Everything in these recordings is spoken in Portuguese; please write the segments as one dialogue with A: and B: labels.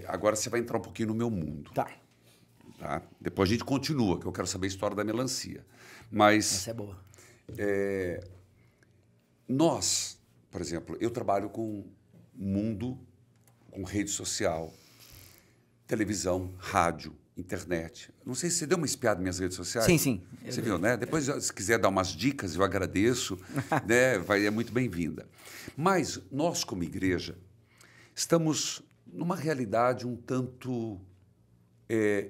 A: agora você vai entrar um pouquinho no meu mundo.
B: Tá.
A: Tá? Depois a gente continua, que eu quero saber a história da melancia. Mas
B: Essa é boa.
A: nós, por exemplo, eu trabalho com mundo, com rede social, televisão, rádio, internet. Não sei se você deu uma espiada nas minhas redes sociais.
B: Sim, sim.
A: Você viu, né? Depois, se quiser dar umas dicas, eu agradeço. Né? É muito bem-vinda. Mas nós, como igreja, estamos numa realidade um tanto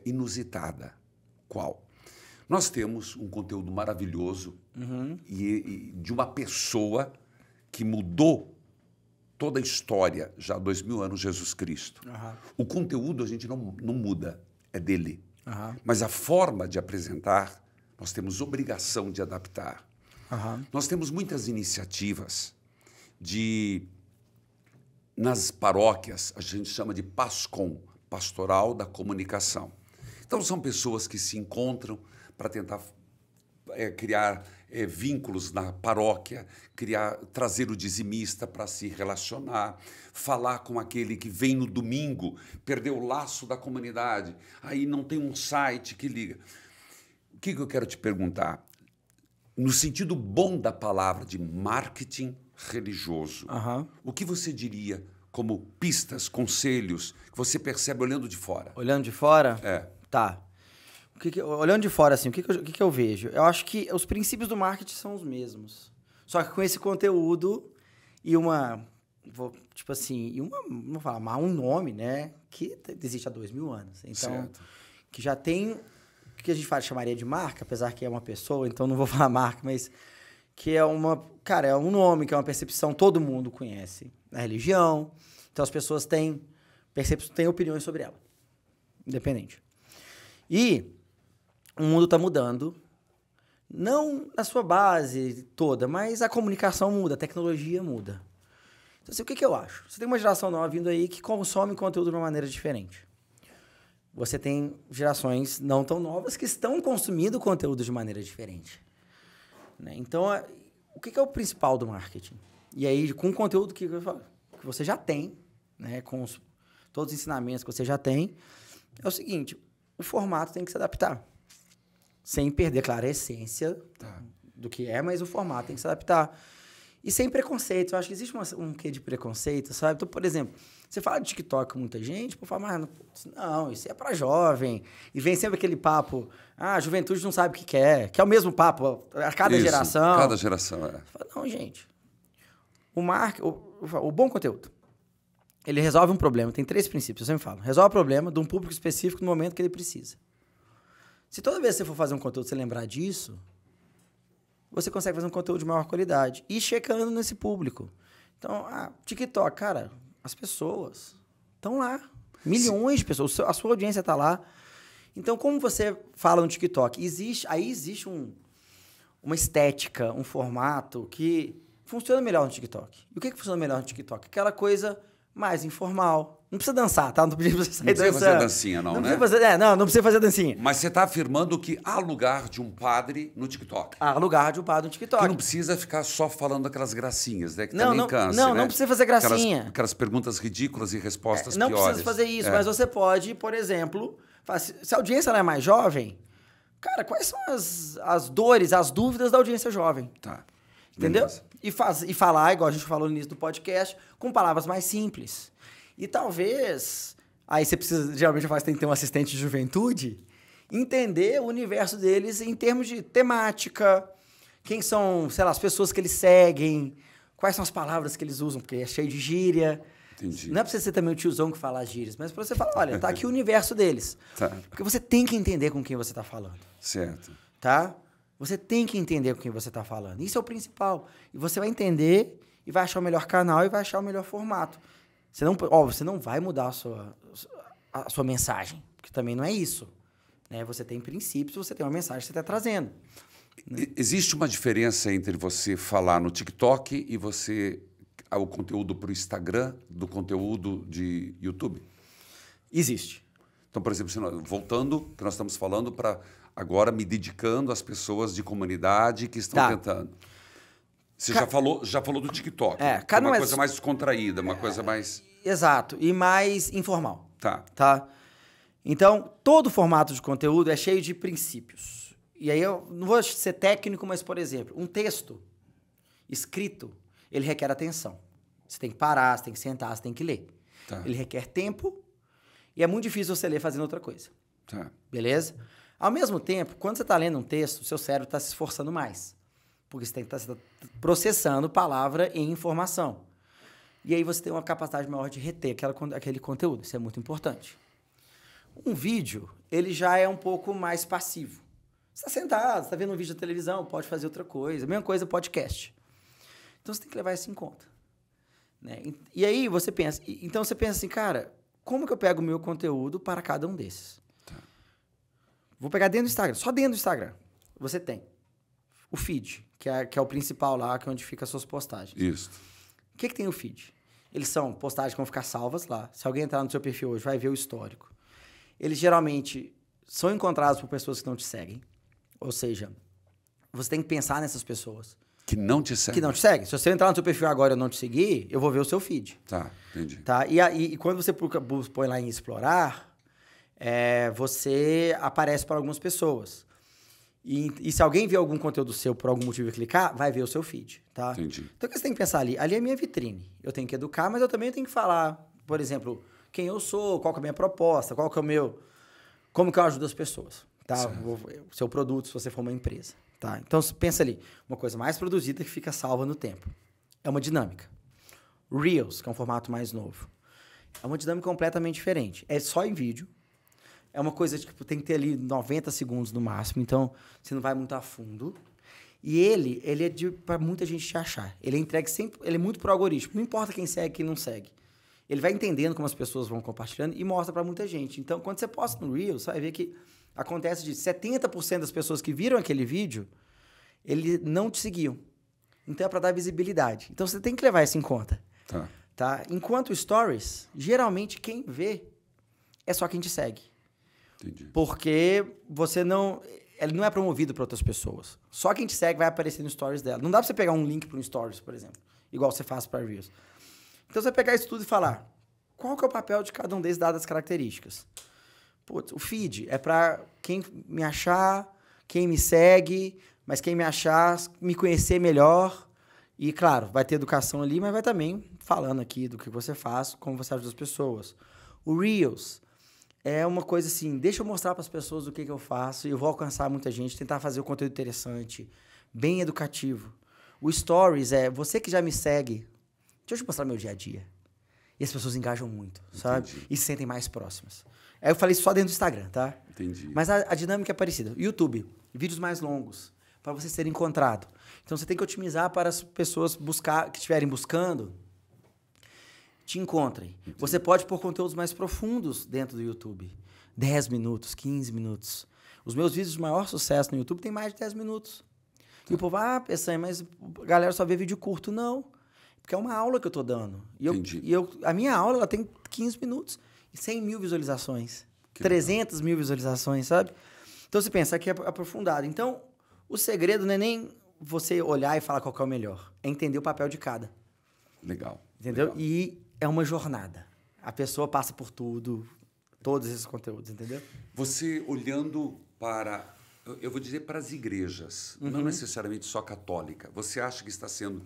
A: inusitada. Qual? Nós temos um conteúdo maravilhoso e de uma pessoa que mudou toda a história, já há 2000 anos, Jesus Cristo. O conteúdo a gente não muda, é dele. Mas a forma de apresentar, nós temos obrigação de adaptar. Nós temos muitas iniciativas nas paróquias, a gente chama de PASCOM, Pastoral da Comunicação. Então, são pessoas que se encontram para tentar criar vínculos na paróquia, trazer o dizimista para se relacionar, falar com aquele que vem no domingo, perdeu o laço da comunidade, aí não tem um site que liga. O que eu quero te perguntar? No sentido bom da palavra de marketing religioso, o que você diria como pistas, conselhos, que você percebe olhando de fora?
B: Olhando de fora? Tá. Olhando de fora, assim, o que eu vejo? Eu acho que os princípios do marketing são os mesmos. Só que com esse conteúdo e não vou falar mal, um nome, né? Que existe há 2000 anos. Então,
A: certo.
B: Que já tem o que a gente chamaria de marca, apesar que é uma pessoa, então não vou falar marca, mas que é é um nome, que é uma percepção, todo mundo conhece na religião. Então as pessoas têm opiniões sobre ela, independente. E o mundo está mudando, não na sua base toda, mas a comunicação muda, a tecnologia muda. Então, assim, o que eu acho? Você tem uma geração nova vindo aí que consome conteúdo de uma maneira diferente. Você tem gerações não tão novas que estão consumindo conteúdo de maneira diferente. Né? Então, o que é o principal do marketing? E aí, com o conteúdo que você já tem, né, com todos os ensinamentos que você já tem, é o seguinte, o formato tem que se adaptar. Sem perder, claro, a essência do que é, mas o formato tem que se adaptar. E sem preconceito. Eu acho que existe um quê de preconceito, sabe? Então, por exemplo, você fala de TikTok com muita gente, fala, mas não, isso é para jovem. E vem sempre aquele papo, a juventude não sabe o que quer, que é o mesmo papo a cada geração.
A: Cada geração,
B: Você fala, não, gente. O bom conteúdo, ele resolve um problema. Tem 3 princípios, eu sempre falo. Resolve o problema de um público específico no momento que ele precisa. Se toda vez que você for fazer um conteúdo você lembrar disso, você consegue fazer um conteúdo de maior qualidade. E checando nesse público. Então, TikTok, cara, as pessoas estão lá. Milhões de pessoas. A sua audiência está lá. Então, como você fala no TikTok, existe uma estética, um formato que funciona melhor no TikTok. E o que funciona melhor no TikTok? Aquela coisa mais informal. Não precisa dançar, tá? Não precisa sair dançando.
A: Não precisa fazer dancinha, não, né?
B: Não precisa fazer dancinha.
A: Mas você está afirmando que há lugar de um padre no TikTok.
B: Há lugar de um padre no TikTok.
A: Que não precisa ficar só falando aquelas gracinhas, né? Que também cansa, né?
B: Não precisa fazer gracinha.
A: Aquelas perguntas ridículas e respostas
B: não
A: piores.
B: Não precisa fazer isso, mas você pode, por exemplo... Se a audiência é mais jovem, cara, quais são as dores, as dúvidas da audiência jovem?
A: Tá.
B: Entendeu?
A: Beleza.
B: E falar, igual a gente falou no início do podcast, com palavras mais simples. E talvez... Aí você precisa, geralmente tem que ter um assistente de juventude, entender o universo deles em termos de temática, quem são, sei lá, as pessoas que eles seguem, quais são as palavras que eles usam, porque é cheio de gíria.
A: Entendi.
B: Não é pra você ser também o tiozão que fala as gírias, mas pra você falar, olha, tá aqui o universo deles.
A: Tá.
B: Porque você tem que entender com quem você tá falando.
A: Certo.
B: Tá? Você tem que entender com quem você tá falando. Isso é o principal. E você vai entender e vai achar o melhor canal e vai achar o melhor formato. Você não vai mudar a sua mensagem, porque também não é isso. Né? Você tem princípios, você tem uma mensagem que você está trazendo. Né?
A: Existe uma diferença entre você falar no TikTok e o conteúdo para o Instagram do conteúdo de YouTube?
B: Existe.
A: Então, por exemplo, voltando, que nós estamos falando para agora me dedicando às pessoas de comunidade que estão tentando. Você já falou do TikTok. Uma coisa mais descontraída, uma coisa mais...
B: Exato. E mais informal.
A: Tá.
B: Então, todo formato de conteúdo é cheio de princípios. E aí eu não vou ser técnico, mas, por exemplo, um texto escrito, ele requer atenção. Você tem que parar, você tem que sentar, você tem que ler.
A: Tá.
B: Ele requer tempo e é muito difícil você ler fazendo outra coisa.
A: Tá.
B: Beleza? Ao mesmo tempo, quando você está lendo um texto, o seu cérebro está se esforçando mais. Porque você está processando palavra e informação. E aí você tem uma capacidade maior de reter aquele conteúdo. Isso é muito importante. Um vídeo, ele já é um pouco mais passivo. Você está sentado, você está vendo um vídeo da televisão, pode fazer outra coisa. Mesma coisa podcast. Então você tem que levar isso em conta. Né? E aí você pensa... Então você pensa assim, cara, como que eu pego o meu conteúdo para cada um desses? Tá. Vou pegar dentro do Instagram. Só dentro do Instagram. Você tem o feed, que é o principal lá, que é onde fica as suas postagens.
A: Isso.
B: O que tem o feed? Eles são postagens que vão ficar salvas lá. Se alguém entrar no seu perfil hoje, vai ver o histórico. Eles geralmente são encontrados por pessoas que não te seguem. Ou seja, você tem que pensar nessas pessoas.
A: Que não te seguem?
B: Que não te seguem. Se você entrar no seu perfil agora e eu não te seguir, eu vou ver o seu feed.
A: Tá, entendi.
B: Tá? E quando você põe lá em explorar, você aparece para algumas pessoas. E se alguém ver algum conteúdo seu por algum motivo e clicar, vai ver o seu feed, tá?
A: Entendi.
B: Então o que você tem que pensar ali? Ali é a minha vitrine. Eu tenho que educar, mas eu também tenho que falar, por exemplo, quem eu sou, qual que é a minha proposta, qual que é o meu... Como que eu ajudo as pessoas, tá? O seu produto, se você for uma empresa, tá? Então pensa ali, uma coisa mais produzida que fica salva no tempo. É uma dinâmica. Reels, que é um formato mais novo. É uma dinâmica completamente diferente. É só em vídeo. É uma coisa, tipo, tem que ter ali 90 segundos no máximo, então você não vai muito a fundo. E ele é para muita gente te achar. Ele é entregue sempre, ele é muito pro algoritmo. Não importa quem segue, quem não segue. Ele vai entendendo como as pessoas vão compartilhando e mostra para muita gente. Então, quando você posta no Reels, você vai ver que acontece de 70% das pessoas que viram aquele vídeo, ele não te seguiam. Então, é para dar visibilidade. Então, você tem que levar isso em conta. Tá? Enquanto Stories, geralmente quem vê é só quem te segue.
A: Entendi.
B: Porque ele não é promovido para outras pessoas. Só quem te segue vai aparecer no Stories dela. Não dá para você pegar um link para um Stories, por exemplo, igual você faz para Reels. Então, você vai pegar isso tudo e falar, qual que é o papel de cada um desses, dadas as características? Putz, o feed é para quem me achar, quem me segue, mas quem me achar, me conhecer melhor. E, claro, vai ter educação ali, mas vai também falando aqui do que você faz, como você ajuda as pessoas. O Reels é uma coisa assim, deixa eu mostrar para as pessoas o que eu faço e eu vou alcançar muita gente, tentar fazer o conteúdo interessante, bem educativo. O Stories é você que já me segue, deixa eu te mostrar meu dia a dia. E as pessoas engajam muito, sabe? E se sentem mais próximas. Aí eu falei só dentro do Instagram, tá?
A: Entendi.
B: Mas a dinâmica é parecida. YouTube, vídeos mais longos, para você ser encontrado. Então você tem que otimizar para as pessoas que estiverem buscando, te encontrem. Entendi. Você pode pôr conteúdos mais profundos dentro do YouTube. 10 minutos, 15 minutos. Os meus vídeos de maior sucesso no YouTube têm mais de 10 minutos. E o povo, Peçanha, mas a galera só vê vídeo curto. Não. Porque é uma aula que eu tô dando. A minha aula ela tem 15 minutos e 100 mil visualizações. 300 mil visualizações, sabe? Então você pensa que é aprofundado. Então, o segredo não é nem você olhar e falar qual que é o melhor. É entender o papel de cada.
A: Legal.
B: Entendeu?
A: Legal.
B: E é uma jornada. A pessoa passa por tudo, todos esses conteúdos, entendeu?
A: Você olhando para, eu vou dizer para as igrejas, não necessariamente só católica, você acha que está sendo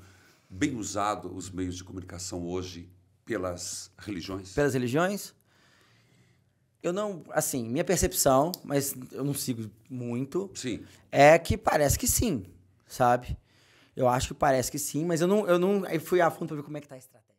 A: bem usado os meios de comunicação hoje pelas religiões?
B: Pelas religiões? Eu não, assim, minha percepção, mas eu não sigo muito,
A: sim,
B: é que parece que sim, sabe? Eu acho que parece que sim, mas eu fui a fundo para ver como é que tá a estratégia.